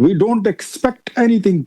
We don't expect anything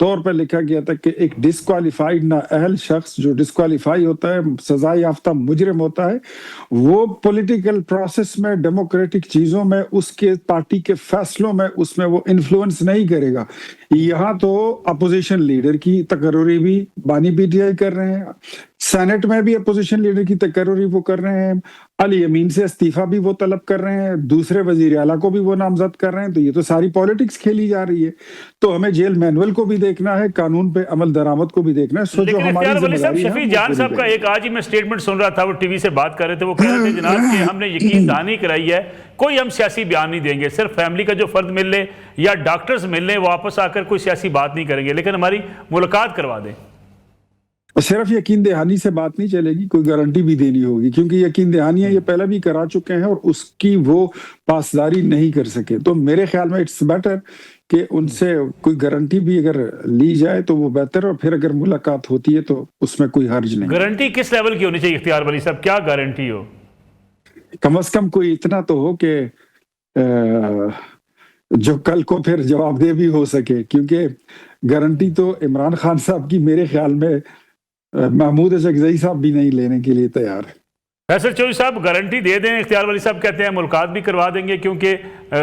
طور پہ لکھا گیا تھا کہ ایک ڈسکوالیفائڈ نااہل شخص جو ڈسکوالیفائی ہوتا ہے، سزا یافتہ مجرم ہوتا ہے، وہ پولیٹیکل پروسیس میں، ڈیموکریٹک چیزوں میں، اس کے پارٹی کے فیصلوں میں، اس میں وہ انفلوئنس نہیں کرے گا۔ یہاں تو اپوزیشن لیڈر کی تقرری بھی بانی پی ٹی آئی کر رہے ہیں، سینٹ میں بھی اپوزیشن لیڈر کی تقرری وہ کر رہے ہیں، علی امین سے استعفیٰ بھی وہ طلب کر رہے ہیں، دوسرے وزیر اعلیٰ کو بھی وہ نامزد کر رہے ہیں۔ تو یہ تو ساری پالیٹکس کھیلی جا رہی ہے۔ تو ہمیں جیل مینول کو بھی دیکھنا ہے، قانون پہ عمل درآمد کو بھی دیکھنا ہے۔ سو جو لیکن ہماری اختیار ولی ذمہ صاحب، داری ہے شفیع وہ جان پوری صاحب کا کریں۔ ایک آج ہی میں سٹیٹمنٹ سن رہا تھا، وہ ٹی وی سے بات کر رہے تھے، وہ کہہ رہے تھے جناب کہ ہم نے یقین دہانی کرائی ہے، کوئی ہم سیاسی بیان نہیں دیں گے، صرف فیملی کا جو فرد مل لے یا ڈاکٹرز مل لیں، وہ آپس آ کر کوئی سیاسی بات نہیں کریں گے، لیکن ہماری ملاقات کروا دیں۔ صرف یقین دہانی سے بات نہیں چلے گی، کوئی گارنٹی بھی دینی ہوگی، کیونکہ یقین دہانیاں یہ پہلے بھی کرا چکے ہیں اور اس کی وہ پاسداری نہیں کر سکے۔ تو میرے خیال میں اٹس بیٹر کہ ان سے کوئی گارنٹی بھی اگر لی جائے تو وہ بہتر، اور پھر اگر ملاقات ہوتی ہے تو اس میں کوئی حرج نہیں۔ گارنٹی کس لیول کی ہونی چاہیے اختیار ولی صاحب؟ کیا گارنٹی ہو؟ کم از کم کوئی اتنا تو ہو کہ جو کل کو پھر جواب دہ بھی ہو سکے، کیونکہ گارنٹی تو عمران خان صاحب کی میرے خیال میں محمود اشرقزئی صاحب بھی نہیں لینے کے لیے تیار ہے۔ فیصل چوہدری صاحب گارنٹی دے دیں، اختیار ولی صاحب کہتے ہیں ملاقات بھی کروا دیں گے، کیونکہ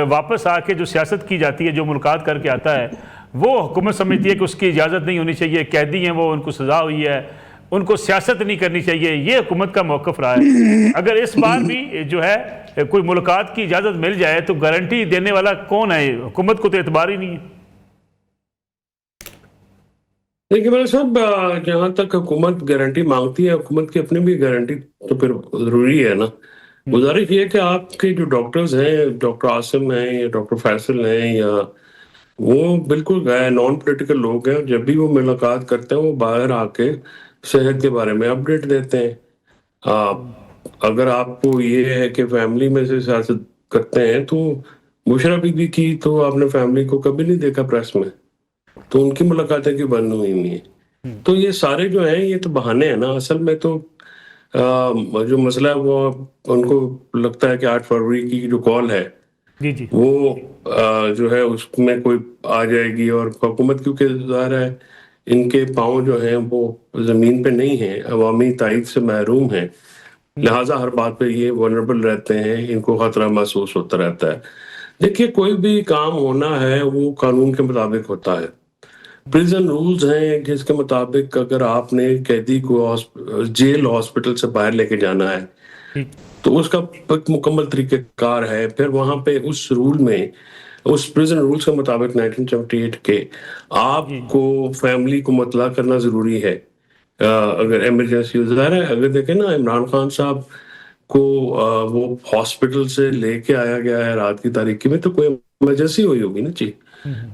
واپس آ کے جو سیاست کی جاتی ہے، جو ملاقات کر کے آتا ہے، وہ حکومت سمجھتی ہے کہ اس کی اجازت نہیں ہونی چاہیے، قیدی ہیں وہ، ان کو سزا ہوئی ہے، ان کو سیاست نہیں کرنی چاہیے، یہ حکومت کا موقف رہا ہے۔ اگر اس بار بھی جو ہے کوئی ملاقات کی اجازت مل جائے تو گارنٹی دینے والا کون ہے؟ حکومت کو تو اعتبار ہی نہیں ہے۔ دیکھیے میرے صاحب، جہاں تک حکومت گارنٹی مانگتی ہے، حکومت کی اپنی بھی گارنٹی تو پھر ضروری ہے نا۔ گزارش یہ ہے کہ آپ کے جو ڈاکٹرز ہیں، ڈاکٹر عاصم ہیں یا ڈاکٹر فیصل ہیں، یا وہ بالکل نان پولیٹیکل لوگ ہیں، جب بھی وہ ملاقات کرتے ہیں وہ باہر آ کے صحت کے بارے میں اپڈیٹ دیتے ہیں۔ اگر آپ کو یہ ہے کہ فیملی میں سے سیاست کرتے ہیں، تو مشرف بھی کی تو آپ نے فیملی کو کبھی نہیں دیکھا پریس میں، تو ان کی ملاقاتیں کیوں بند ہوئی نہیں ہیں؟ تو یہ سارے جو ہیں یہ تو بہانے ہیں نا۔ اصل میں تو جو مسئلہ ہے وہ ان کو لگتا ہے کہ 8 فروری کی جو کال ہے جی جی، وہ جو ہے اس میں کوئی آ جائے گی، اور حکومت کیونکہ ظاہر ہے ان کے پاؤں جو ہیں وہ زمین پہ نہیں ہیں، عوامی تائید سے محروم ہیں، لہٰذا ہر بات پہ یہ ونربل رہتے ہیں، ان کو خطرہ محسوس ہوتا رہتا ہے۔ دیکھیے کوئی بھی کام ہونا ہے وہ قانون کے مطابق ہوتا ہے۔ پریزن رولز ہیں جس کے مطابق اگر آپ نے قیدی کو جیل ہاسپٹل سے باہر لے کے جانا ہے تو اس کا ایک مکمل طریقہ کار ہے۔ پھر وہاں پہ اس رول میں، اس پریزن رولز کے مطابق 1978 کے، آپ کو فیملی کو مطلع کرنا ضروری ہے اگر ایمرجنسی ظاہر ہے۔ اگر دیکھیں نا، عمران خان صاحب کو وہ ہاسپٹل سے لے کے آیا گیا ہے رات کی تاریکی میں، تو کوئی ایمرجنسی ہوئی ہوگی نا جی۔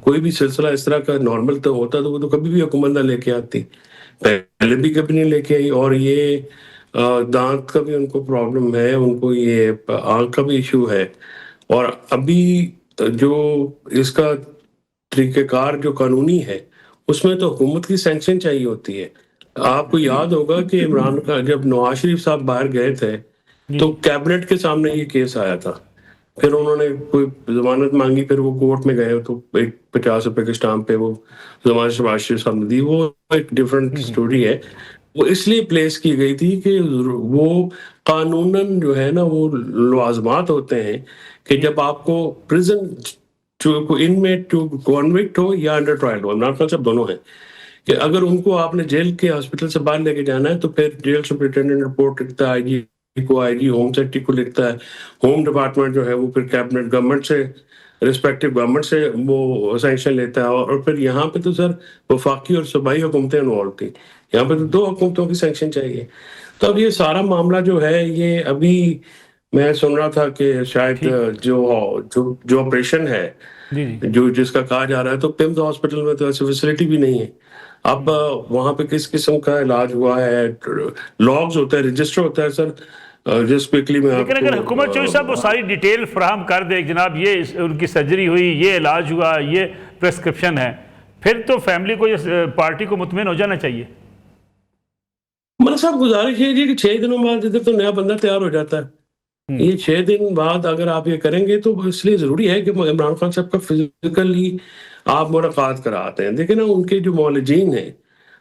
کوئی بھی سلسلہ اس طرح کا نارمل تو ہوتا تو وہ تو کبھی بھی حکومت نہ لے کے آتی، پہلے بھی کبھی نہیں لے کے آئی۔ اور یہ دانت کا بھی ان کو پرابلم ہے، ان کو یہ آنکھ کا بھی ایشو ہے، اور ابھی جو اس کا طریقہ کار جو قانونی ہے اس میں تو حکومت کی سینکشن چاہیے ہوتی ہے۔ آپ کو یاد ہوگا کہ عمران کا جب نواز شریف صاحب باہر گئے تھے تو کیبنٹ کے سامنے یہ کیس آیا تھا، پھر انہوں نے کوئی ضمانت مانگی، پھر وہ کورٹ میں گئے تو ایک 50 روپے کے اسٹامپ پہ وہ ضمانت نواز شریف صاحب نے دی۔ وہ ایک ڈفرینٹ سٹوری ہے، وہ اس لیے پلیس کی گئی تھی کہ وہ قانوناً جو ہے نا وہ لوازمات ہوتے ہیں کہ جب آپ کو پریزن انمیٹ ٹو کنوکٹ ہو یا انڈر ٹرائل ہو، عمران خان صاحب دونوں ہیں، کہ اگر ان کو آپ نے جیل کے ہاسپٹل سے باہر لے کے جانا ہے تو پھر جیل سپرنٹینڈنٹ رپورٹ لکھتا ہے، آئی جی کو، آئی جی ہوم سیکٹری کو لکھتا ہے، ہوم ڈپارٹمنٹ جو ہے وہ پھر کیبنٹ گورنمنٹ سے، ریسپیکٹو گورنمنٹ سے وہ سینکشن لیتا ہے، اور پھر یہاں پہ تو سر وفاقی اور صوبائی حکومتیں انوالو تھیں، یہاں پہ تو 2 حکومتوں کی سینکشن چاہیے۔ تو اب یہ سارا معاملہ جو ہے یہ ابھی میں سن رہا تھا کہ شاید جو آپریشن ہے جو جس کا کہا جا رہا ہے، تو پمز ہاسپٹل میں تو ایسی فیسلٹی بھی نہیں ہے۔ اب وہاں پہ کس قسم کا علاج ہوا ہے، لاگز ہوتا ہے، رجسٹر ہوتا ہے سر، جس کوئکلی میں لیکن اگر حکومت چوہدری صاحب وہ ساری ڈیٹیل فراہم کر دے، جناب یہ ان کی سرجری ہوئی، یہ علاج ہوا، یہ پرسکرپشن ہے، پھر تو فیملی کو یا پارٹی کو مطمئن ہو جانا چاہیے۔ ملک صاحب گزارش یہ کہ 6 دنوں بعد ادھر تو نیا بندہ تیار ہو جاتا ہے۔ یہ 6 دن بعد اگر آپ یہ کریں گے تو اس لیے ضروری ہے کہ عمران خان صاحب کا فزیکلی آپ ملاقات کراتے ہیں. دیکھیں نا ان کے جو معالجین ہیں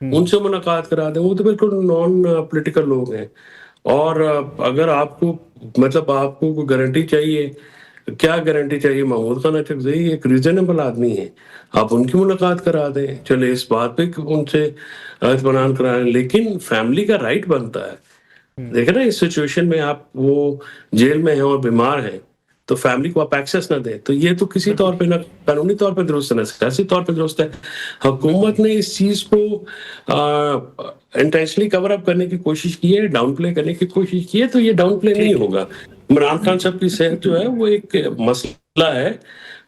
ان سے ملاقات کراتے ہیں, وہ تو بالکل نان پولیٹیکل لوگ ہیں. اور اگر آپ کو مطلب آپ کو کوئی گارنٹی چاہیے, کیا گارنٹی چاہیے؟ محمود خان اچکزئی ایک ریزنیبل آدمی ہیں, آپ ان کی ملاقات کرا دیں, چلے اس بات پہ ان سے اطمینان کرائیں. لیکن فیملی کا رائٹ بنتا ہے. دیکھیں نا اس سچویشن میں آپ وہ جیل میں ہیں اور بیمار ہیں تو فیملی کو آپ ایکسیس نہ دیں, تو یہ تو کسی طور پہ نہ قانونی طور پہ درست ہے نہ سیاسی طور پہ درست ہے. حکومت نے اس چیز کو انٹینشنلی کور اپ کرنے کی کوشش کی ہے, ڈاؤن پلے کرنے کی کوشش کی ہے, تو یہ ڈاؤن پلے نہیں ہوگا. عمران خان صاحب کی صحت جو ہے وہ ایک مسئلہ ہے,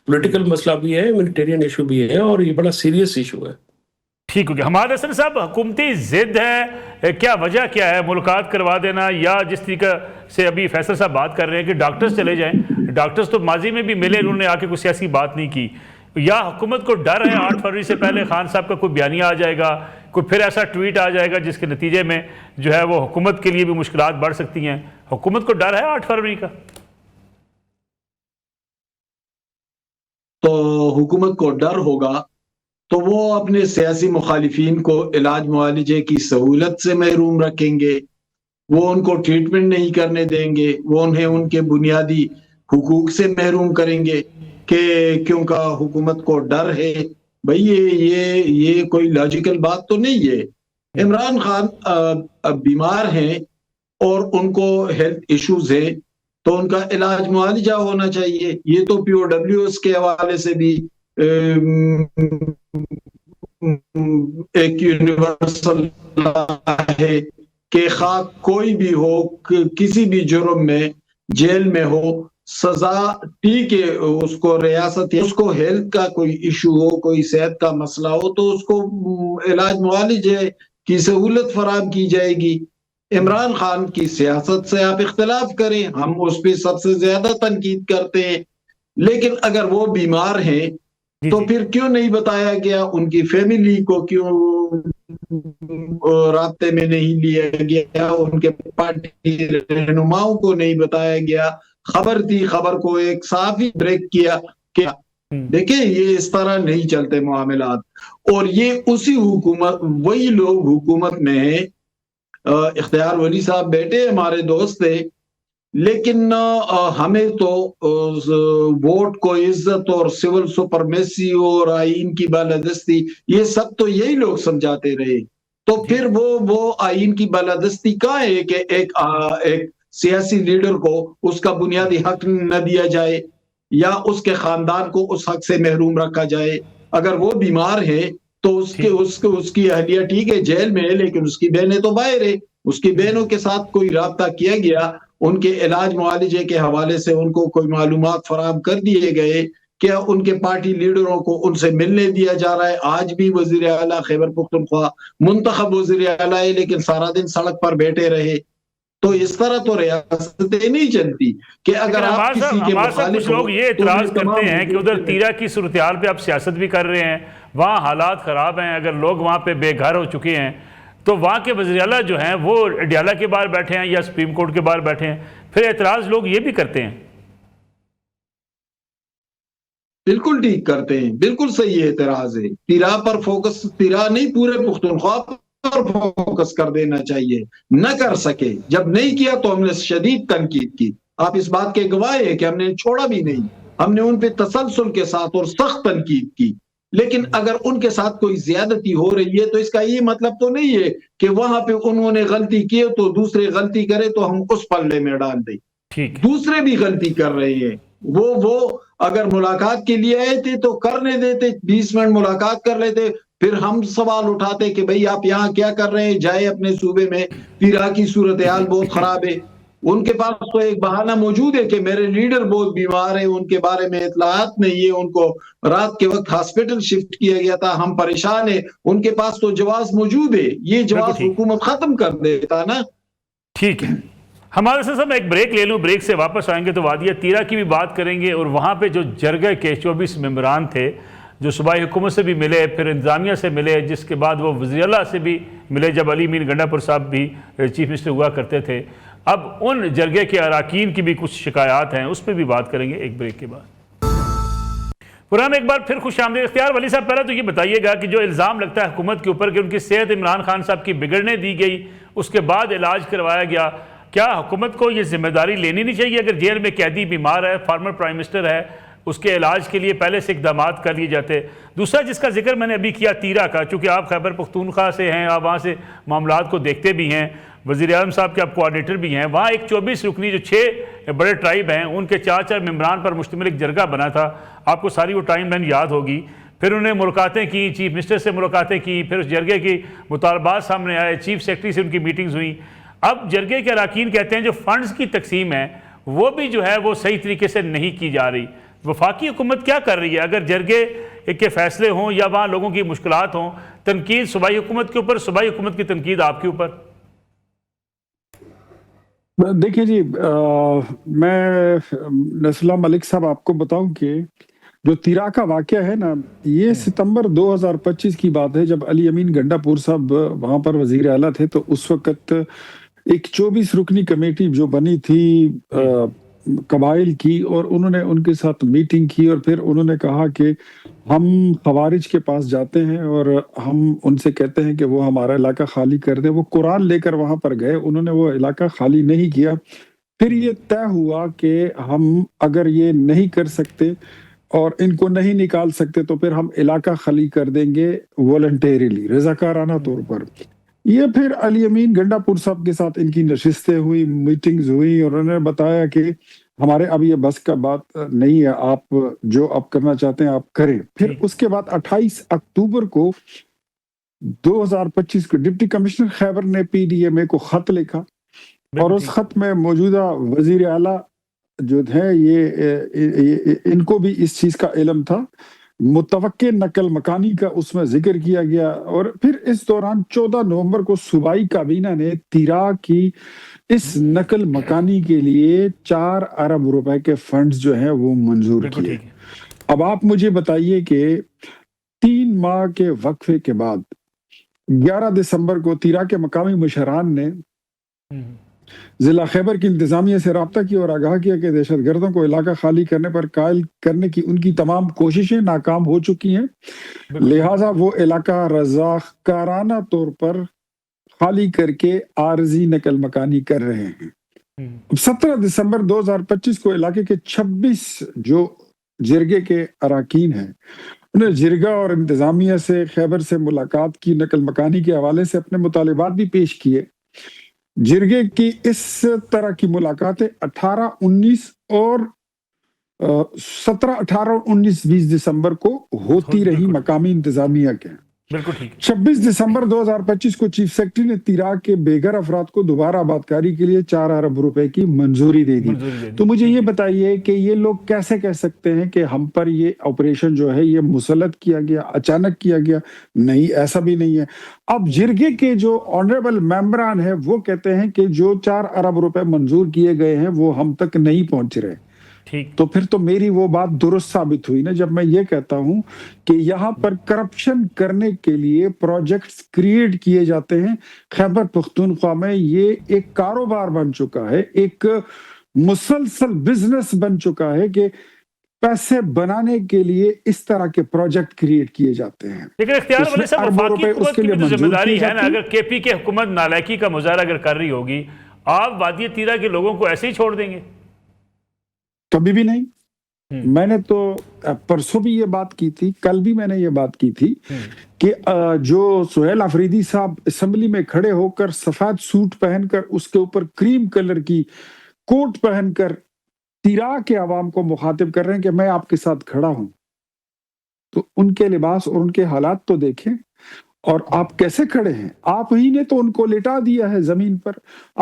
پولیٹیکل مسئلہ بھی ہے, ہیومینیٹیرین ایشو بھی ہے, اور یہ بڑا سیریس ایشو ہے. ٹھیک ہو گیا. حماد حسن صاحب, حکومتی ضد ہے, کیا وجہ کیا ہے ملاقات کروا دینا, یا جس طریقے سے ابھی فیصل صاحب بات کر رہے ہیں کہ ڈاکٹرز چلے جائیں, ڈاکٹرز تو ماضی میں بھی ملے, انہوں نے آ کے کوئی سیاسی بات نہیں کی, یا حکومت کو ڈر ہے 8 فروری سے پہلے خان صاحب کا کوئی بیانیہ آ جائے گا, کوئی پھر ایسا ٹویٹ آ جائے گا جس کے نتیجے میں جو ہے وہ حکومت کے لیے بھی مشکلات بڑھ سکتی ہیں. حکومت کو ڈر ہے 8 فروری کا؟ تو حکومت کو ڈر ہوگا تو وہ اپنے سیاسی مخالفین کو علاج معالجے کی سہولت سے محروم رکھیں گے, وہ ان کو ٹریٹمنٹ نہیں کرنے دیں گے, وہ انہیں ان کے بنیادی حقوق سے محروم کریں گے کہ کیونکہ حکومت کو ڈر ہے. بھئی یہ کوئی لاجیکل بات تو نہیں ہے. عمران خان بیمار ہیں اور ان کو ہیلتھ ایشوز ہیں تو ان کا علاج معالجہ ہونا چاہیے. یہ تو POWs کے حوالے سے بھی ایک یونیورسل ہے کہ خواہ کوئی بھی ہو, کسی بھی جرم میں جیل میں ہو, سزا ٹھیک ہے, اس کو ریاست اس کو ہیلتھ کا کوئی ایشو ہو, کوئی صحت کا مسئلہ ہو تو اس کو علاج معالجے کی سہولت فراہم کی جائے گی. عمران خان کی سیاست سے آپ اختلاف کریں, ہم اس پہ سب سے زیادہ تنقید کرتے ہیں, لیکن اگر وہ بیمار ہیں تو پھر کیوں نہیں بتایا گیا, ان کی فیملی کو کیوں رابطے میں نہیں لیا گیا, ان کے پارٹی رہنماؤں کو نہیں بتایا گیا. خبر تھی, خبر کو ایک صحافی بریک کیا. دیکھیں یہ اس طرح نہیں چلتے معاملات, اور یہ اسی حکومت, وہی لوگ حکومت میں ہیں. اختیار ولی صاحب بیٹے ہمارے دوست تھے, لیکن ہمیں تو ووٹ کو عزت اور سول سپرمیسی اور آئین کی بالادستی یہ سب تو یہی لوگ سمجھاتے رہے. تو پھر وہ آئین کی بالادستی کہاں ہے کہ ایک سیاسی لیڈر کو اس کا بنیادی حق نہ دیا جائے یا اس کے خاندان کو اس حق سے محروم رکھا جائے. اگر وہ بیمار ہے تو اس کی اہلیہ ٹھیک ہے جیل میں ہے, لیکن اس کی بہنیں تو باہر ہے. اس کی بہنوں کے ساتھ کوئی رابطہ کیا گیا, ان کے علاج معالجے کے حوالے سے ان کو کوئی معلومات فراہم کر دیے گئے, کیا ان کے پارٹی لیڈروں کو ان سے ملنے دیا جا رہا ہے؟ آج بھی وزیر اعلیٰ خیبر پختونخوا منتخب وزیر اعلیٰ ہے, لیکن سارا دن سڑک پر بیٹھے رہے. تو اس طرح تو ریاستیں نہیں چلتی کہ اگر آپ کسی کے مخالف کچھ لوگ یہ اعتراض کرتے ہیں کہ ادھر تیرا کی صورتحال پہ آپ سیاست بھی کر رہے ہیں, وہاں حالات خراب ہیں, اگر لوگ وہاں پہ بے گھر ہو چکے ہیں تو وہاں کے وزیر اعلیٰ جو ہیں وہ اڈیالہ کے باہر بیٹھے ہیں یا سپریم کورٹ کے باہر بیٹھے ہیں. پھر اعتراض لوگ یہ بھی کرتے ہیں. بالکل ٹھیک کرتے ہیں, بالکل صحیح اعتراض ہے. تیرا پر فوکس, تیرا نہیں پورے پختونخوا پر فوکس کر دینا چاہیے. نہ کر سکے, جب نہیں کیا تو ہم نے شدید تنقید کی. آپ اس بات کے گواہ ہیں کہ ہم نے چھوڑا بھی نہیں, ہم نے ان پہ تسلسل کے ساتھ اور سخت تنقید کی. لیکن اگر ان کے ساتھ کوئی زیادتی ہو رہی ہے تو اس کا یہ مطلب تو نہیں ہے کہ وہاں پہ انہوں نے غلطی کی تو دوسرے غلطی کرے تو ہم اس پلڑے میں ڈال دیں. دوسرے بھی غلطی کر رہے ہیں, وہ اگر ملاقات کے لیے آئے تھے تو کرنے دیتے, 20 منٹ ملاقات کر لیتے. پھر ہم سوال اٹھاتے کہ بھئی آپ یہاں کیا کر رہے ہیں, جائے اپنے صوبے میں, تیرا کی صورتحال بہت خراب ہے. ان کے پاس تو ایک بہانہ موجود ہے کہ میرے لیڈر بہت بیمار ہیں, ان کے بارے میں اطلاعات نہیں ہے, ان کو رات کے وقت ہاسپٹل شفٹ کیا گیا تھا, ہم پریشان ہیں. ان کے پاس تو جواز موجود ہے, یہ جواز حکومت ختم کر دیتا نا. ٹھیک ہے, ہمارے سے میں ایک بریک لے لوں, بریک سے واپس آئیں گے تو وادی تیرا کی بھی بات کریں گے, اور وہاں پہ جو جرگہ کے 24 ممبران تھے جو صوبائی حکومت سے بھی ملے, پھر انتظامیہ سے ملے, جس کے بعد وہ وزیر اعلیٰ سے بھی ملے جب علی مین گنڈا پور صاحب بھی چیف منسٹر ہوا کرتے تھے. اب ان جرگے کے اراکین کی بھی کچھ شکایات ہیں, اس پہ بھی بات کریں گے ایک بریک کے بعد. پروگرام ایک بار پھر خوش آمدید اختیار ولی صاحب. پہلے تو یہ بتائیے گا کہ جو الزام لگتا ہے حکومت کے اوپر کہ ان کی صحت عمران خان صاحب کی بگڑنے دی گئی، اس کے بعد علاج کروایا گیا، کیا حکومت کو یہ ذمہ داری لینی نہیں چاہیے؟ اگر جیل میں قیدی بیمار ہے، فارمر پرائم منسٹر ہے، اس کے علاج کے لیے پہلے سے اقدامات کر لیے جاتے. دوسرا جس کا ذکر میں نے ابھی کیا تیرا کا، چونکہ آپ خیبر پختونخوا سے ہیں، آپ وہاں سے معاملات کو دیکھتے بھی ہیں، وزیر اعظم صاحب کے آپ کوآرڈینیٹر بھی ہیں. وہاں ایک 24 رکنی جو 6 بڑے ٹرائب ہیں، ان کے 4 ممبران پر مشتمل ایک جرگہ بنا تھا. آپ کو ساری وہ ٹائم لائن یاد ہوگی. پھر انہوں نے ملاقاتیں کی، چیف منسٹر سے ملاقاتیں کی، پھر اس جرگے کی مطالبات سامنے آئے، چیف سیکرٹری سے ان کی میٹنگز ہوئیں. اب جرگے کے اراکین کہتے ہیں جو فنڈز کی تقسیم ہے وہ بھی جو ہے وہ صحیح طریقے سے نہیں کی جا رہی. وفاقی حکومت کیا کر رہی ہے؟ اگر جرگے کے فیصلے ہوں یا وہاں لوگوں کی مشکلات ہوں، تنقید صوبائی حکومت کے اوپر، صوبائی حکومت کی تنقید آپ کے اوپر. دیکھیں جی، میں نصر اللہ ملک صاحب آپ کو بتاؤں کہ جو تیرا کا واقعہ ہے نا، یہ ستمبر 2025 کی بات ہے، جب علی امین گنڈا پور صاحب وہاں پر وزیر اعلیٰ تھے. تو اس وقت ایک 24 رکنی کمیٹی جو بنی تھی قبائل کی، اور انہوں نے ان کے ساتھ میٹنگ کی، اور پھر انہوں نے کہا کہ ہم خوارج کے پاس جاتے ہیں اور ہم ان سے کہتے ہیں کہ وہ ہمارا علاقہ خالی کر دیں. وہ قرآن لے کر وہاں پر گئے، انہوں نے وہ علاقہ خالی نہیں کیا. پھر یہ طے ہوا کہ ہم اگر یہ نہیں کر سکتے اور ان کو نہیں نکال سکتے تو پھر ہم علاقہ خالی کر دیں گے والنٹیریلی، رضاکارانہ طور پر. یہ پھر علی امین گنڈا پور صاحب کے ساتھ ان کی نشستیں ہوئی، میٹنگز ہوئی، اور انہوں نے بتایا کہ ہمارے اب یہ بس کا بات نہیں ہے، آپ جو آپ کرنا چاہتے ہیں آپ کریں. پھر اس کے بعد 28 اکتوبر کو 2025 کو ڈپٹی کمشنر خیبر نے پی ڈی ایم اے کو خط لکھا، اور اس خط میں موجودہ وزیر اعلیٰ جو ہیں یہ ان کو بھی اس چیز کا علم تھا. متوقع نقل مکانی کا اس میں ذکر کیا گیا. اور پھر اس دوران 14 نومبر کو صوبائی کابینہ نے تیرا کی اس نقل مکانی کے لیے 4 ارب روپے کے فنڈز جو ہیں وہ منظور کیے. اب آپ مجھے بتائیے کہ 3 ماہ کے وقفے کے بعد 11 دسمبر کو تیرا کے مقامی مشران نے ضلع خیبر کی انتظامیہ سے رابطہ کیا اور آگاہ کیا کہ دہشت گردوں کو علاقہ خالی کرنے پر قائل کرنے کی ان کی تمام کوششیں ناکام ہو چکی ہیں، لہٰذا وہ علاقہ رضاکارانہ طور پر خالی کر کے عارضی نقل مکانی کر رہے ہیں. 17 دسمبر 2025 کو علاقے کے 26 جو جرگے کے اراکین ہیں، انہیں جرگہ اور انتظامیہ سے خیبر سے ملاقات کی، نقل مکانی کے حوالے سے اپنے مطالبات بھی پیش کیے. جرگے کی اس طرح کی ملاقاتیں 18، 19 اور 17، 18 اور 19، 20 دسمبر کو ہوتی رہی مقامی انتظامیہ کے. 26 دسمبر 2025 کو چیف سیکرٹری نے تیرا کے بے گھر افراد کو دوبارہ آبادکاری کے لیے 4 ارب روپے کی منظوری دے دی. تو مجھے یہ بتائیے کہ یہ لوگ کیسے کہہ سکتے ہیں کہ ہم پر یہ آپریشن جو ہے یہ مسلط کیا گیا، اچانک کیا گیا؟ نہیں، ایسا بھی نہیں ہے. اب جرگے کے جو آنریبل ممبران ہیں وہ کہتے ہیں کہ جو 4 ارب روپے منظور کیے گئے ہیں وہ ہم تک نہیں پہنچ رہے. تو پھر تو میری وہ بات درست ثابت ہوئی نا، جب میں یہ کہتا ہوں کہ یہاں پر کرپشن کرنے کے لیے پروجیکٹس کریٹ کیے جاتے ہیں. خیبر پختونخوا میں یہ ایک کاروبار بن چکا ہے، ایک مسلسل بزنس بن چکا ہے کہ پیسے بنانے کے لیے اس طرح کے پروجیکٹ کریٹ کیے جاتے ہیں. لیکن اختیار ولی صاحب، وفاقی حکومت کی بھی ذمہ داری ہے نا. اگر کے پی کے حکومت نالائکی کا مظاہرہ اگر کر رہی ہوگی، آپ وادی تیرا کے لوگوں کو ایسے ہی چھوڑ دیں گے؟ کبھی بھی نہیں. میں نے تو پرسوں بھی یہ بات کی تھی، کل بھی میں نے یہ بات کی تھی کہ جو سہیل آفریدی صاحب اسمبلی میں کھڑے ہو کر سفید سوٹ پہن کر اس کے اوپر کریم کلر کی کوٹ پہن کر تیرا کے عوام کو مخاطب کر رہے ہیں کہ میں آپ کے ساتھ کھڑا ہوں، تو ان کے لباس اور ان کے حالات تو دیکھیں، اور آپ کیسے کھڑے ہیں. آپ ہی نے تو ان کو لٹا دیا ہے زمین پر،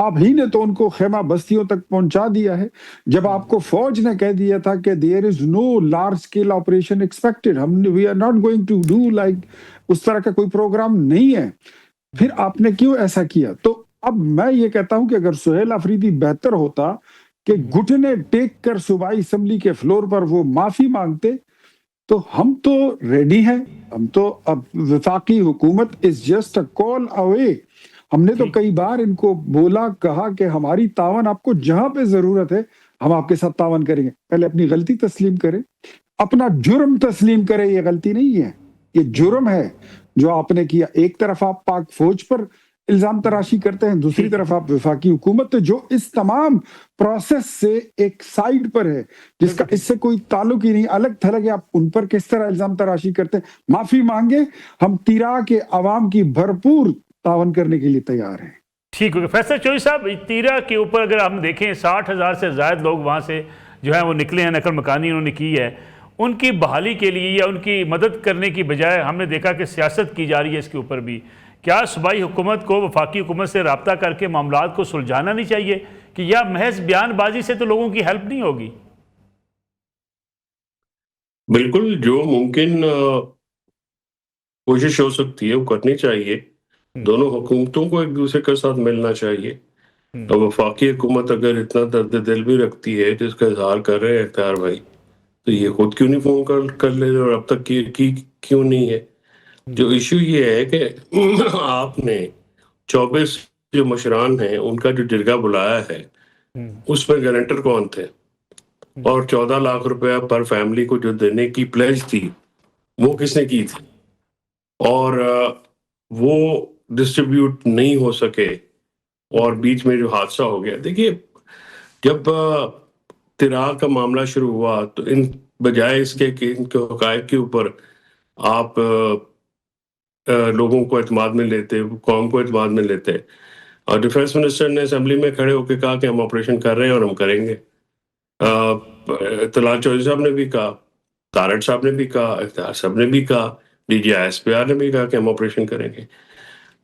آپ ہی نے تو ان کو خیمہ بستیوں تک پہنچا دیا ہے. جب آپ کو فوج نے کہہ دیا تھا کہ there is no large scale operation expected، we are not going to do like اس طرح کا کوئی پروگرام نہیں ہے، پھر آپ نے کیوں ایسا کیا؟ تو اب میں یہ کہتا ہوں کہ اگر سہیل آفریدی بہتر ہوتا کہ گھٹنے ٹیک کر صوبائی اسمبلی کے فلور پر وہ معافی مانگتے، تو ہم تو ریڈی ہیں. ہم تو اب وفاقی حکومت از جسٹ اے کال اوے. ہم نے تو کئی بار ان کو بولا، کہا کہ ہماری تعاون آپ کو جہاں پہ ضرورت ہے ہم آپ کے ساتھ تعاون کریں گے. پہلے اپنی غلطی تسلیم کریں، اپنا جرم تسلیم کرے، یہ غلطی نہیں ہے، یہ جرم ہے جو آپ نے کیا. ایک طرف آپ پاک فوج پر الزام تراشی کرتے ہیں، دوسری طرف آپ وفاقی حکومت جو اس تمام پروسیس سے ایک سائیڈ پر ہے، جس کا اس سے کوئی تعلق ہی نہیں، الگ تھلگ ہے، آپ ان پر کس طرح الزام تراشی کرتے ہیں. معافی مانگے، ہم تیرا کے عوام کی بھرپور تعاون کرنے کے لیے تیار ہیں. ٹھیک ہوگا. فیصل چوہدری صاحب، تیرا کے اوپر اگر ہم دیکھیں 60,000 سے زائد لوگ وہاں سے جو ہیں وہ نکلے ہیں، نقل مکانی انہوں نے کی ہے، ان کی بحالی کے لیے یا ان کی مدد کرنے کی بجائے ہم نے دیکھا کہ سیاست کی جا رہی ہے اس کے اوپر بھی. کیا صوبائی حکومت کو وفاقی حکومت سے رابطہ کر کے معاملات کو سلجھانا نہیں چاہیے کہ یا محض بیان بازی سے تو لوگوں کی ہیلپ نہیں ہوگی؟ بالکل، جو ممکن کوشش ہو سکتی ہے وہ کرنی چاہیے. دونوں حکومتوں کو ایک دوسرے کے ساتھ ملنا چاہیے. وفاقی حکومت اگر اتنا درد دل بھی رکھتی ہے جس کا اظہار کر رہے ہیں اختیار بھائی، تو یہ خود کیوں نہیں فون کر لے رہے اور اب تک کی کیوں نہیں ہے؟ جو ایشو یہ ہے کہ آپ نے 24 جو مشران ہیں ان کا جو جرگہ بلایا ہے اس میں گارنٹر کون تھے، اور 14 لاکھ روپیہ پر فیملی کو جو دینے کی پلیج تھی وہ کس نے کی تھی، اور وہ ڈسٹریبیوٹ نہیں ہو سکے اور بیچ میں جو حادثہ ہو گیا. دیکھیے، جب تیرا کا معاملہ شروع ہوا تو ان بجائے اس کے کہ ان کے حقائق کے اوپر آپ لوگوں کو اعتماد میں لیتے، قوم کو اعتماد میں لیتے، اور ڈیفینس منسٹر نے اسمبلی میں کھڑے ہو کے کہا کہ ہم آپریشن کر رہے ہیں اور ہم کریں گے. طلال چودھری صاحب نے بھی کہا، تارڑ صاحب نے بھی کہا، اختیار صاحب نے بھی کہا، D G I S P R نے بھی کہا کہ ہم آپریشن کریں گے.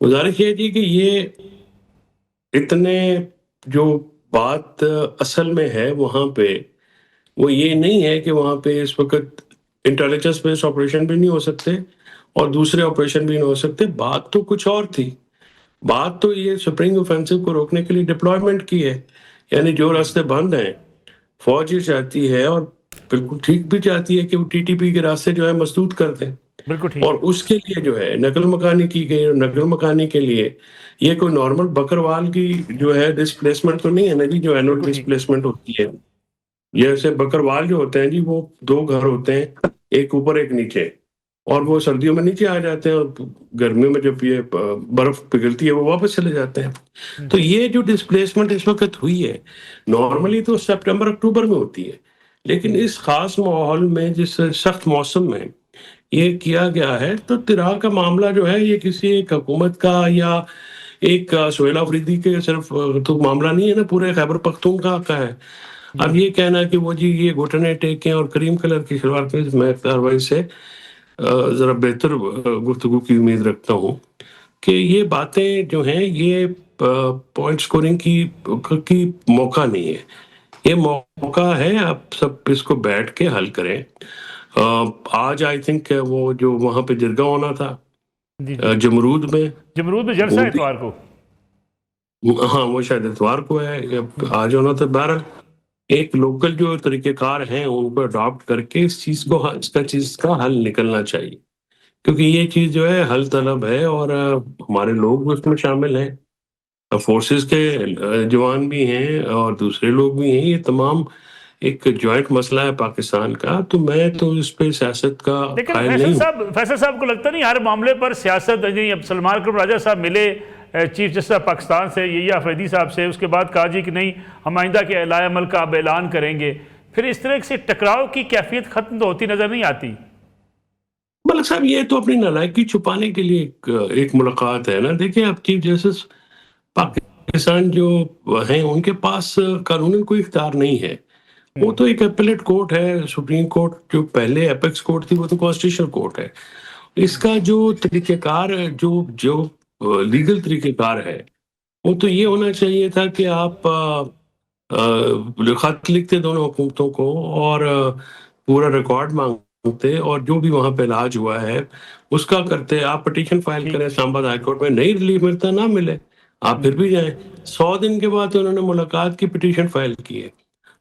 گزارش یہ تھی کہ یہ اتنے جو بات اصل میں ہے وہاں پہ وہ یہ نہیں ہے کہ وہاں پہ اس وقت انٹیلیجنس بیسڈ آپریشن بھی نہیں ہو سکتے اور دوسرے آپریشن بھی نہیں ہو سکتے. بات تو کچھ اور تھی. بات تو یہ سپرنگ اوفینسو کو روکنے کے لیے ڈپلائمنٹ کی ہے، یعنی جو راستے بند ہیں فوج یہ چاہتی ہے، اور بالکل ٹھیک بھی چاہتی ہے کہ وہ ٹی ٹی پی کے راستے جو ہے مسدود کر دیں. بالکل ٹھیک. اور اس کے لیے جو ہے نقل مکانی کی گئی، اور نقل مکانی کے لیے یہ کوئی نارمل بکروال کی جو ہے ڈسپلیسمنٹ تو نہیں ہے نا جی، جو اینول ڈسپلیسمنٹ ہوتی ہے. جیسے بکروال جو ہوتے ہیں جی، وہ 2 گھر ہوتے ہیں، ایک اوپر ایک نیچے، اور وہ سردیوں میں نیچے آ جاتے ہیں اور گرمیوں میں جب یہ برف پگھلتی ہے وہ واپس چلے جاتے ہیں. تو یہ جو ڈسپلیسمنٹ اس وقت ہوئی ہے نارملی تو سپٹمبر اکتوبر میں ہوتی ہے، لیکن اس خاص ماحول میں جس سخت موسم میں یہ کیا گیا ہے، تو تیرا کا معاملہ جو ہے یہ کسی ایک حکومت کا یا ایک سہیل آفریدی کے صرف تو معاملہ نہیں ہے نا، پورے خیبر پختونخوا کا ہے. اب یہ کہنا کہ وہ جی یہ گھٹنے ٹیکیں اور کریم کلر کی شلوار کے، میں اختیار بھائی سے ذرا بہتر گفتگو کی امید رکھتا ہوں کہ یہ باتیں جو ہیں یہ پوائنٹ سکورنگ کی موقع نہیں ہے. یہ موقع ہے آپ سب اس کو بیٹھ کے حل کریں. آج آئی تھنک وہ جو وہاں پہ جرگہ ہونا تھا جمرود میں جلسہ اتوار کو، ہاں وہ شاید اتوار کو ہے، آج ہونا تھا. بہرحال ایک لوکل جو طریقہ کار ہیں ان کو اڈاپٹ کر کے اس چیز کا حل نکلنا چاہیے، کیونکہ یہ چیز جو ہے حل طلب ہے، اور ہمارے لوگ اس میں شامل ہیں، فورسز کے جوان بھی ہیں اور دوسرے لوگ بھی ہیں. یہ تمام ایک جوائنٹ مسئلہ ہے پاکستان کا. تو میں تو اس پہ سیاست کا قائل نہیں ہوں. فیصل صاحب کو لگتا نہیں ہر معاملے پر سیاست؟ اب سلمان اکرم راجہ صاحب ملے چیف جسٹس پاکستان سے، یحییٰ آفریدی صاحب سے، اس کے بعد کہا جی کہ نہیں ہم آئندہ کے لائے عمل کا اب اعلان کریں گے. پھر اس طرح سے ٹکراؤ کی کیفیت ختم تو ہوتی نظر نہیں آتی. ملک صاحب یہ تو اپنی نالائکی چھپانے کے لیے ایک ملاقات ہے نا. دیکھیں اب چیف جسٹس پاکستان جو ہیں ان کے پاس قانونی کوئی اختیار نہیں ہے. وہ تو ایک اپیلیٹ کورٹ ہے. سپریم کورٹ جو پہلے اپیکس کورٹ تھی وہ تو کانسٹیٹیوشنل کورٹ ہے. اس کا جو طریقہ کار جو لیگل طریقہ کار ہے وہ تو یہ ہونا چاہیے تھا کہ آپ خط لکھتے دونوں حکومتوں کو اور پورا ریکارڈ مانگتے، اور جو بھی وہاں پہ علاج ہوا ہے اس کا کرتے. آپ پٹیشن فائل کریں اسلام آباد ہائی کورٹ میں، نہیں ریلیف ملتا نہ ملے آپ پھر بھی جائیں. 100 دن کے بعد انہوں نے ملاقات کی پٹیشن فائل کی ہے.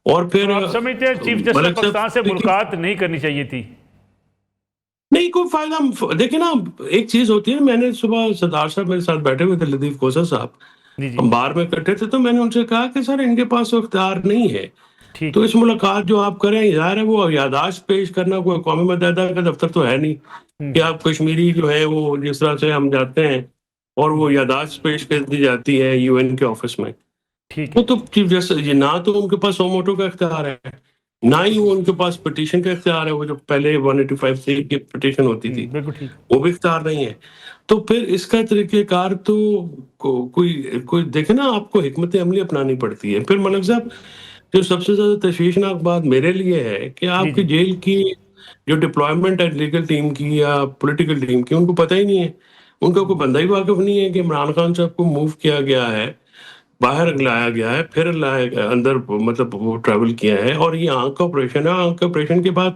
اور پھر آپ سمجھتے ہیں چیف جسٹس پاکستان سے ملاقات نہیں کرنی چاہیے تھی؟ نہیں کوئی فائدہ. دیکھیں نا ایک چیز ہوتی ہے، میں نے صبح سردار صاحب میرے ساتھ بیٹھے ہوئے تھے، لطیف کوثر صاحب، ہم بار میں اکٹھے تھے، تو میں نے ان سے کہا کہ سر ان کے پاس اختیار نہیں ہے. ٹھیک تو اس ملاقات جو آپ کریں ظاہر ہے وہ یادداشت پیش کرنا کوئی اقوام متحدہ کا دفتر تو ہے نہیں کہ آپ کشمیری جو ہے وہ جس طرح سے ہم جاتے ہیں اور وہ یادداشت پیش کر دی جاتی ہے یو این کے آفس میں. ٹھیک ہے. تو جیسے نہ تو ان کے پاس سو موٹو کا اختیار ہے نہ ہی وہ ان کے پاس پٹیشن کا اختیار ہے, وہ جو پہلے 185C کی پٹیشن ہوتی تھی بالکل ٹھیک. وہ بھی اختیار نہیں ہے. تو پھر اس کا طریقہ کار تو کوئی دیکھے نا, آپ کو حکمت عملی اپنانی پڑتی ہے. پھر ملک صاحب جو سب سے زیادہ تشویشناک بات میرے لیے ہے کہ آپ کی جیل کی جو ڈپلائمنٹ ہے لیگل ٹیم کی یا پولیٹیکل ٹیم کی, ان کو پتہ ہی نہیں ہے, ان کا کوئی بندہ ہی واقف نہیں ہے کہ عمران خان صاحب کو موو کیا گیا ہے, باہر لایا گیا ہے, پھر اندر مطلب وہ ٹریول کیا ہے, اور یہ آنکھ کا آپریشن ہے. آنکھ کا آپریشن کے بعد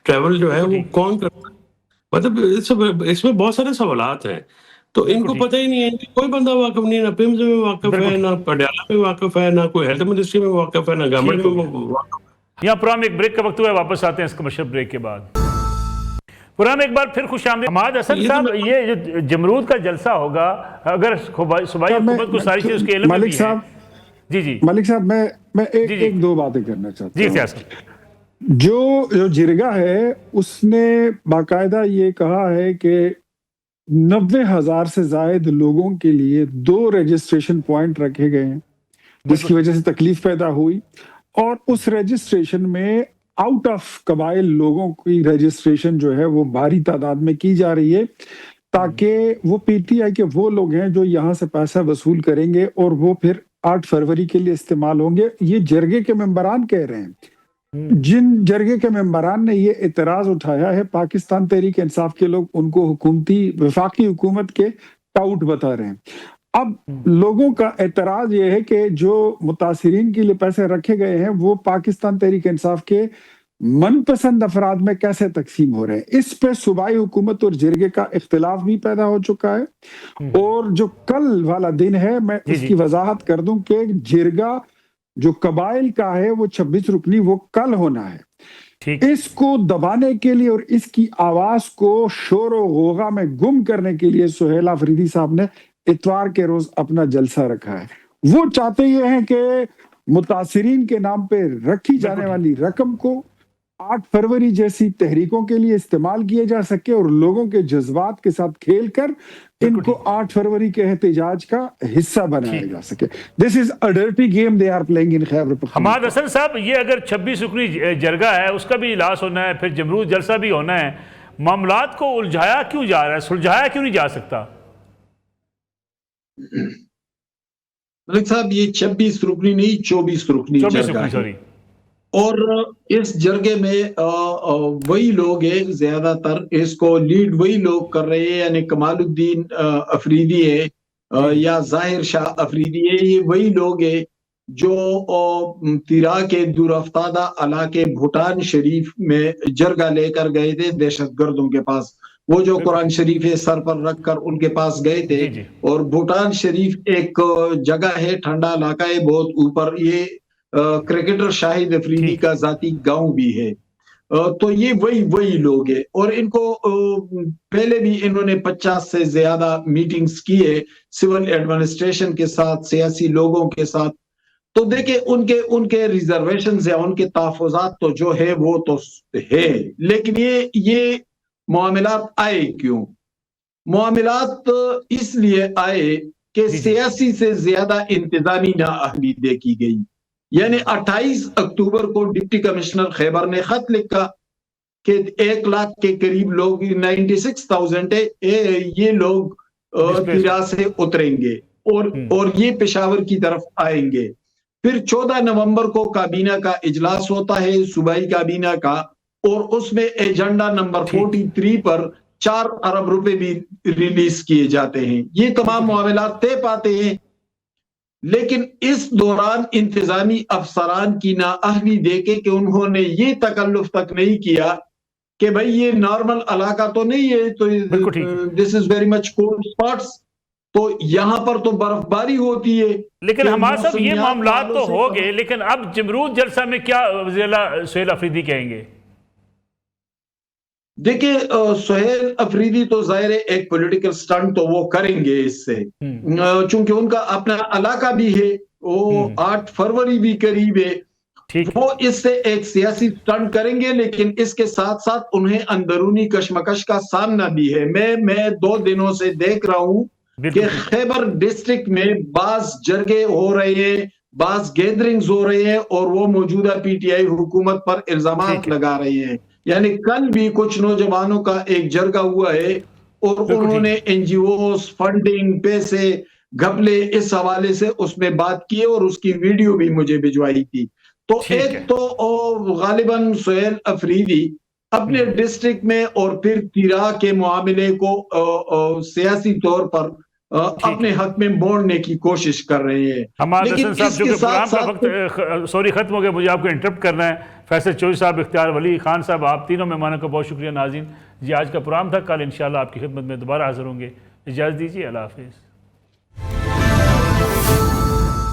ٹریول جو ہے وہ کون کرتا ہے؟ مطلب اس میں بہت سارے سوالات ہیں. تو ان کو پتہ ہی نہیں ہے, کوئی بندہ واقف نہیں ہے, نہ پیمز میں واقف ہے, نہ پٹیالہ میں واقف ہے, نہ کوئی ہیلتھ منسٹری میں واقف ہے, نہ گورنمنٹ میں واقف ہے. یہاں پرام ایک بریک کا وقت ہوا ہے, واپس آتے ہیں اس کمرشل بریک کے بعد. پرام ایک بار پھر خوش آمدید. حماد حسن صاحب, یہ جو جمرود کا جلسہ ہوگا, اگر صوبائی حکومت کو ساری چیز اس کے علم میں بھی ہے. جی ملک صاحب میں ایک دو باتیں کرنا چاہتا ہوں. جی سیاست جو جرگہ ہے اس نے باقاعدہ یہ کہا ہے کہ 90,000 سے زائد لوگوں کے لیے 2 رجسٹریشن پوائنٹ رکھے گئے ہیں, جس کی وجہ سے تکلیف پیدا ہوئی, اور اس رجسٹریشن میں آؤٹ آف قبائل لوگوں کی رجسٹریشن جو ہے وہ بھاری تعداد میں کی جا رہی ہے, تاکہ وہ پی ٹی آئی کے وہ لوگ ہیں جو یہاں سے پیسہ وصول کریں گے اور وہ پھر 8 فروری کے لیے استعمال ہوں گے. یہ جرگے کے ممبران کہہ رہے ہیں. جن جرگے کے ممبران نے یہ اعتراض اٹھایا ہے, پاکستان تحریک انصاف کے لوگ ان کو وفاقی حکومت کے ٹاؤٹ بتا رہے ہیں. اب لوگوں کا اعتراض یہ ہے کہ جو متاثرین کے لیے پیسے رکھے گئے ہیں وہ پاکستان تحریک انصاف کے من پسند افراد میں کیسے تقسیم ہو رہے ہیں. اس پہ صوبائی حکومت اور جرگے کا اختلاف بھی پیدا ہو چکا ہے. اور جو کل والا دن ہے, میں اس کی وضاحت کر دوں کہ جرگہ جو قبائل کا ہے وہ 26 رکنی وہ کل ہونا ہے. اس کو دبانے کے لیے اور اس کی آواز کو شور و غوغا میں گم کرنے کے لیے سہیل آفریدی صاحب نے اتوار کے روز اپنا جلسہ رکھا ہے. وہ چاہتے یہ ہیں کہ متاثرین کے نام پہ رکھی جانے والی رقم کو 8 فروری جیسی تحریکوں کے لیے استعمال کیا جا سکے اور لوگوں کے جذبات کے ساتھ کھیل کر ان کو 8 فروری کے احتجاج کا حصہ بنایا جا سکے. This is a dirty game they are playing in Khyber Pakhtunkhwa. Hammad حسن صاحب, یہ اگر 26 رکنی جرگہ ہے اس کا بھی اجلاس ہونا ہے, پھر جمرود جلسہ بھی ہونا ہے, معاملات کو الجھایا کیوں جا رہا ہے, سلجھایا کیوں نہیں جا سکتا؟ ملک صاحب یہ 26 رکنی نہیں 24 رکنی جرگہ ہے, اور اس جرگے میں وہی لوگ ہیں زیادہ تر, اس کو لیڈ وہی لوگ کر رہے ہیں, یعنی کمال الدین افریدی ہے یا ظاہر شاہ افریدی ہے. یہ وہی لوگ ہیں جو تیرا کے دور افتادہ علاقے بھوٹان شریف میں جرگہ لے کر گئے تھے دہشت گردوں کے پاس. وہ جو قرآن شریف سر پر رکھ کر ان کے پاس گئے تھے, اور بھوٹان شریف ایک جگہ ہے, ٹھنڈا علاقہ ہے بہت اوپر, یہ کرکٹر شاہد افریدی کا ذاتی گاؤں بھی ہے. تو یہ وہی لوگ ہیں, اور ان کو پہلے بھی انہوں نے 50 سے زیادہ میٹنگز کی ہے سول ایڈمنسٹریشن کے ساتھ, سیاسی لوگوں کے ساتھ. تو دیکھیں ان کے ریزرویشنز یا ان کے تحفظات تو جو ہے وہ تو ہے, لیکن یہ معاملات آئے کیوں؟ معاملات اس لیے آئے کہ سیاسی سے زیادہ انتظامی نااہلی دیکھی گئی. یعنی 28 اکتوبر کو ڈپٹی کمشنر خیبر نے خط لکھا کہ 1 لاکھ کے قریب لوگ 96,000 یہ لوگ تیرا سے اتریں گے اور یہ پشاور کی طرف آئیں گے. پھر 14 نومبر کو کابینہ کا اجلاس ہوتا ہے, صوبائی کابینہ کا, اور اس میں ایجنڈا نمبر 43 پر 4 ارب روپے بھی ریلیز کیے جاتے ہیں. یہ تمام معاملات طے پاتے ہیں, لیکن اس دوران انتظامی افسران کی نااہلی دیکھے کہ انہوں نے یہ تکلف تک نہیں کیا کہ بھئی یہ نارمل علاقہ تو نہیں ہے, تو this is very much cold spots, تو یہاں پر تو برف باری ہوتی ہے. لیکن ہمارے صاحب یہ معاملات تو ہو گئے, لیکن اب جمرود جلسہ میں کیا وزیر اعلیٰ سہیل آفریدی کہیں گے؟ دیکھیں سہیل آفریدی تو ظاہر ایک پولیٹیکل سٹنٹ تو وہ کریں گے اس سے, چونکہ ان کا اپنا علاقہ بھی ہے, وہ 8 فروری بھی قریب ہے, ٹھیک ہے، وہ اس سے ایک سیاسی سٹنٹ کریں گے، لیکن اس کے ساتھ ساتھ انہیں اندرونی کشمکش کا سامنا بھی ہے۔ میں 2 دنوں سے دیکھ رہا ہوں بالکل کہ خیبر ڈسٹرکٹ میں بعض جرگے ہو رہے ہیں، بعض گیدرنگز ہو رہے ہیں، اور وہ موجودہ پی ٹی آئی حکومت پر الزامات ٹھیک ہے، لگا رہے ہیں۔ یعنی کل بھی کچھ نوجوانوں کا ایک جرگہ ہوا ہے اور بالکل انہوں نے ٹھیک این جی اوز، فنڈنگ، پیسے، گھپلے، اس حوالے سے اس میں بات کی اور اس کی ویڈیو بھی مجھے بھجوائی تھی۔ تو ٹھیک ہے، ایک تو غالباً سہیل افریدی اپنے ڈسٹرکٹ میں اور پھر تیرا کے معاملے کو سیاسی طور پر اپنے حق میں موڑنے کی کوشش کر رہے ہیں، حماد لیکن حسن صاحب، اس جو کے کہ ساتھ پروگرام کا ساتھ وقت سوری ختم ہو گیا، مجھے آپ کو انٹرپٹ کرنا ہے۔ فیصل چوہدری صاحب، اختیار ولی خان صاحب، آپ تینوں مہمانوں کا بہت شکریہ۔ ناظرین جی، آج کا پروگرام تھا، کل انشاءاللہ آپ کی خدمت میں دوبارہ حاضر ہوں گے۔ اجازت دیجیے، اللہ حافظ۔